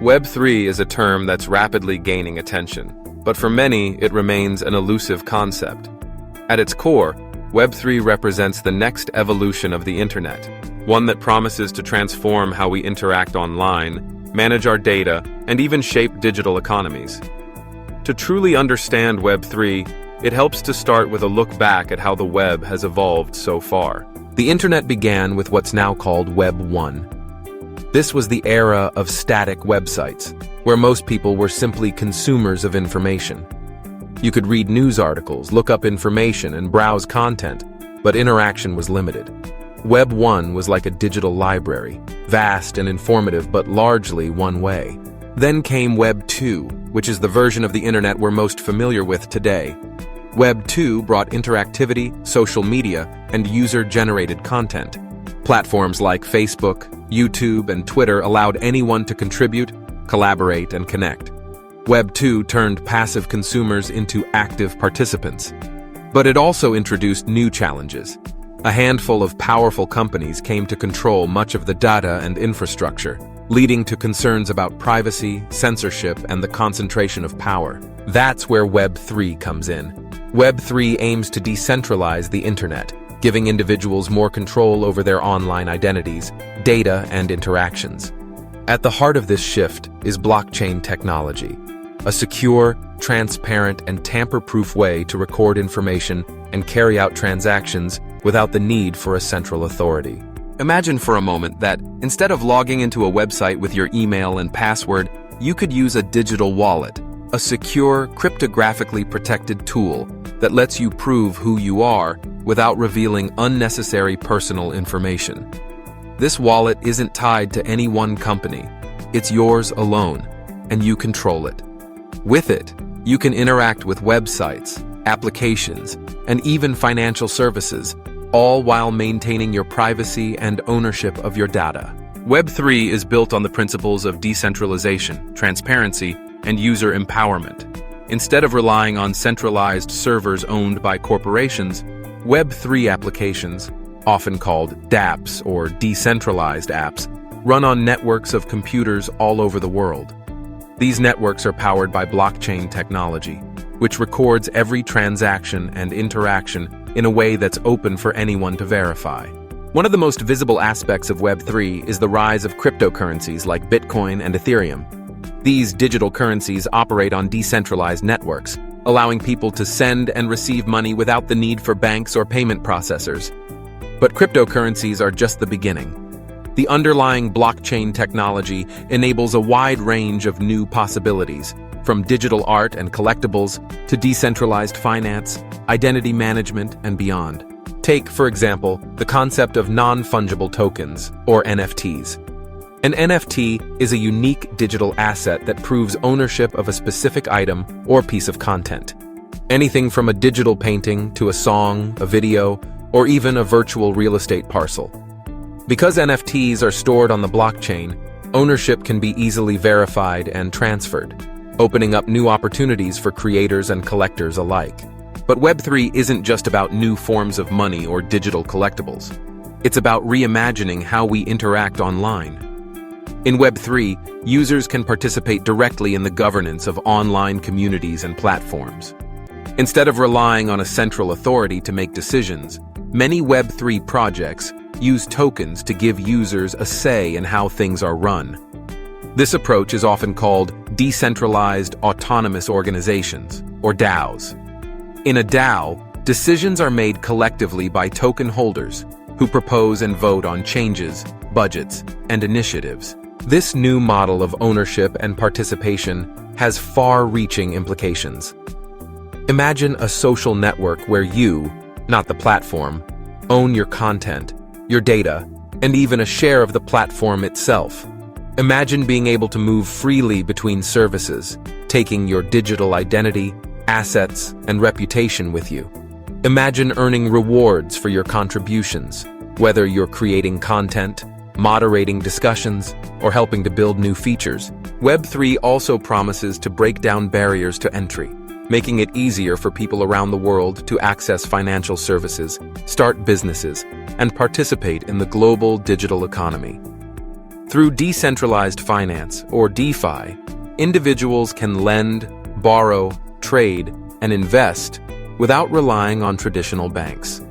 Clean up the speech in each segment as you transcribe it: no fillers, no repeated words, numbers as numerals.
Web3 is a term that's rapidly gaining attention, but for many, it remains an elusive concept. At its core, Web3 represents the next evolution of the internet, one that promises to transform how we interact online, manage our data, and even shape digital economies. To truly understand Web3, it helps to start with a look back at how the web has evolved so far. The internet began with what's now called Web1. This was the era of static websites, where most people were simply consumers of information. You could read news articles, look up information, and browse content, but interaction was limited. Web 1 was like a digital library, vast and informative but largely one way. Then came Web 2, which is the version of the internet we're most familiar with today. Web 2 brought interactivity, social media, and user-generated content. Platforms like Facebook, YouTube, and Twitter allowed anyone to contribute, collaborate, and connect. Web 2 turned passive consumers into active participants. But it also introduced new challenges. A handful of powerful companies came to control much of the data and infrastructure, leading to concerns about privacy, censorship, and the concentration of power. That's where Web 3 comes in. Web 3 aims to decentralize the internet, giving individuals more control over their online identities, data, and interactions. At the heart of this shift is blockchain technology, a secure, transparent, and tamper-proof way to record information and carry out transactions without the need for a central authority. Imagine for a moment that, instead of logging into a website with your email and password, you could use a digital wallet, a secure, cryptographically protected tool that lets you prove who you are without revealing unnecessary personal information. This wallet isn't tied to any one company. It's yours alone, and you control it. With it, you can interact with websites, applications, and even financial services, all while maintaining your privacy and ownership of your data. Web3 is built on the principles of decentralization, transparency, and user empowerment. Instead of relying on centralized servers owned by corporations, Web3 applications, often called dApps or decentralized apps, run on networks of computers all over the world. These networks are powered by blockchain technology, which records every transaction and interaction in a way that's open for anyone to verify. One of the most visible aspects of Web3 is the rise of cryptocurrencies like Bitcoin and Ethereum. These digital currencies operate on decentralized networks, allowing people to send and receive money without the need for banks or payment processors. But cryptocurrencies are just the beginning. The underlying blockchain technology enables a wide range of new possibilities, from digital art and collectibles to decentralized finance, identity management, and beyond. Take, for example, the concept of non-fungible tokens, or NFTs. An NFT is a unique digital asset that proves ownership of a specific item or piece of content. Anything from a digital painting to a song, a video, or even a virtual real estate parcel. Because NFTs are stored on the blockchain, ownership can be easily verified and transferred, opening up new opportunities for creators and collectors alike. But Web3 isn't just about new forms of money or digital collectibles. It's about reimagining how we interact online. In Web3, users can participate directly in the governance of online communities and platforms. Instead of relying on a central authority to make decisions, many Web3 projects use tokens to give users a say in how things are run. This approach is often called decentralized autonomous organizations, or DAOs. In a DAO, decisions are made collectively by token holders who propose and vote on changes, budgets, and initiatives. This new model of ownership and participation has far-reaching implications. Imagine a social network where you, not the platform, own your content, your data, and even a share of the platform itself. Imagine being able to move freely between services, taking your digital identity, assets, and reputation with you. Imagine earning rewards for your contributions, whether you're creating content, moderating discussions, or helping to build new features. Web3 also promises to break down barriers to entry, making it easier for people around the world to access financial services, start businesses, and participate in the global digital economy. Through decentralized finance, or DeFi, individuals can lend, borrow, trade, and invest without relying on traditional banks.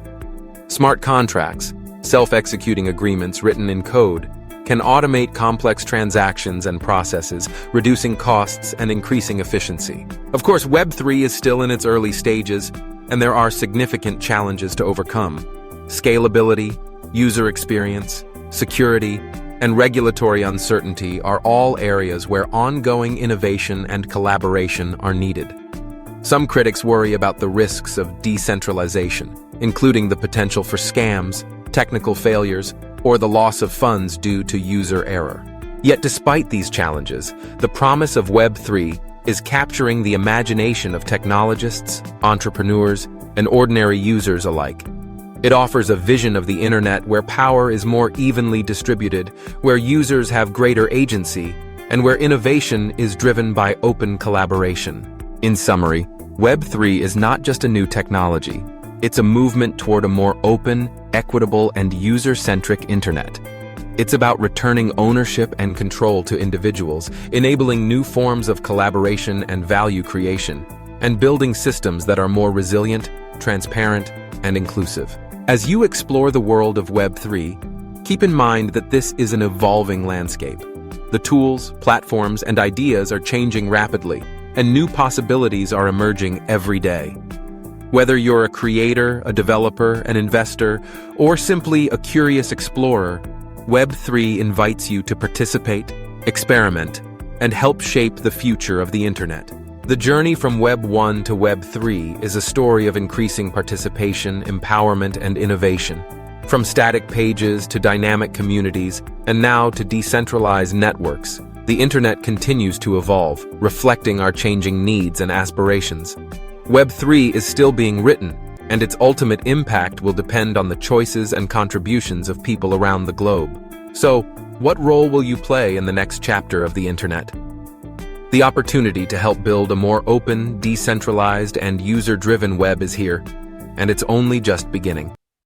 Smart contracts, self-executing agreements written in code, can automate complex transactions and processes, reducing costs and increasing efficiency. Of course, Web3 is still in its early stages, and there are significant challenges to overcome. Scalability, user experience, security, and regulatory uncertainty are all areas where ongoing innovation and collaboration are needed. Some critics worry about the risks of decentralization, including the potential for scams, technical failures, or the loss of funds due to user error. Yet despite these challenges, the promise of Web3 is capturing the imagination of technologists, entrepreneurs, and ordinary users alike. It offers a vision of the internet where power is more evenly distributed, where users have greater agency, and where innovation is driven by open collaboration. In summary, Web3 is not just a new technology. It's a movement toward a more open, equitable, and user-centric internet. It's about returning ownership and control to individuals, enabling new forms of collaboration and value creation, and building systems that are more resilient, transparent, and inclusive. As you explore the world of Web3, keep in mind that this is an evolving landscape. The tools, platforms, and ideas are changing rapidly, and new possibilities are emerging every day. Whether you're a creator, a developer, an investor, or simply a curious explorer, Web3 invites you to participate, experiment, and help shape the future of the internet. The journey from Web1 to Web3 is a story of increasing participation, empowerment, and innovation. From static pages to dynamic communities, and now to decentralized networks, the internet continues to evolve, reflecting our changing needs and aspirations. Web3 is still being written, and its ultimate impact will depend on the choices and contributions of people around the globe. So, what role will you play in the next chapter of the internet? The opportunity to help build a more open, decentralized, and user-driven web is here, and it's only just beginning.